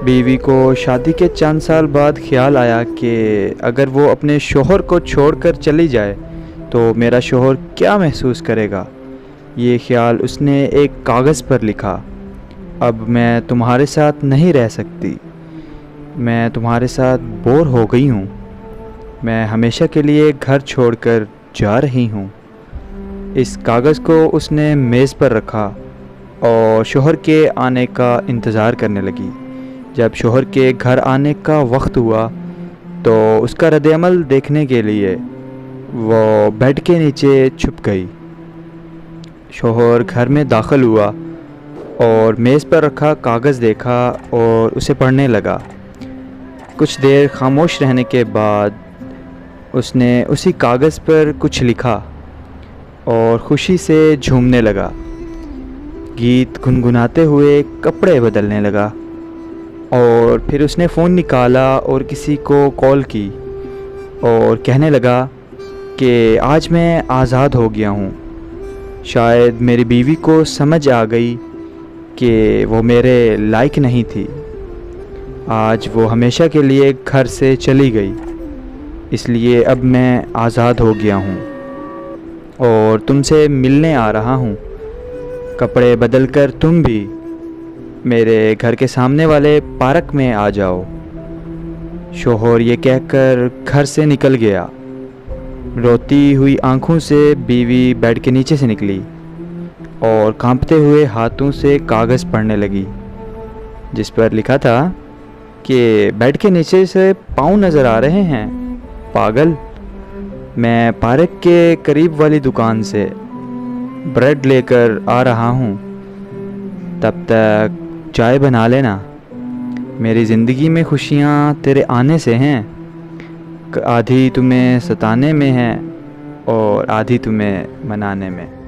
बीवी को शादी के चंद साल बाद ख्याल आया कि अगर वो अपने शोहर को छोड़कर चली जाए तो मेरा शोहर क्या महसूस करेगा। ये ख्याल उसने एक कागज़ पर लिखा। अब मैं तुम्हारे साथ नहीं रह सकती। मैं तुम्हारे साथ बोर हो गई हूँ। मैं हमेशा के लिए घर छोड़कर जा रही हूँ। इस कागज़ को उसने मेज़ पर रखा और शोहर के आने का इंतज़ार करने लगी। जब शोहर के घर आने का वक्त हुआ तो उसका रद्द-ए-अमल देखने के लिए वो बेड के नीचे छुप गई। शोहर घर में दाखिल हुआ और मेज़ पर रखा कागज़ देखा और उसे पढ़ने लगा। कुछ देर खामोश रहने के बाद उसने उसी कागज़ पर कुछ लिखा और खुशी से झूमने लगा। गीत गुनगुनाते हुए कपड़े बदलने लगा और फिर उसने फ़ोन निकाला और किसी को कॉल की और कहने लगा कि आज मैं आज़ाद हो गया हूँ। शायद मेरी बीवी को समझ आ गई कि वो मेरे लायक नहीं थी। आज वो हमेशा के लिए घर से चली गई, इसलिए अब मैं आज़ाद हो गया हूँ और तुमसे मिलने आ रहा हूँ। कपड़े बदलकर तुम भी मेरे घर के सामने वाले पार्क में आ जाओ। शोहर ये कहकर घर से निकल गया। रोती हुई आंखों से बीवी बेड के नीचे से निकली और कांपते हुए हाथों से कागज़ पढ़ने लगी, जिस पर लिखा था कि बेड के नीचे से पाँव नज़र आ रहे हैं, पागल। मैं पार्क के करीब वाली दुकान से ब्रेड लेकर आ रहा हूँ, तब तक चाय बना लेना। मेरी ज़िंदगी में खुशियाँ तेरे आने से हैं, आधी तुम्हें सताने में है और आधी तुम्हें मनाने में।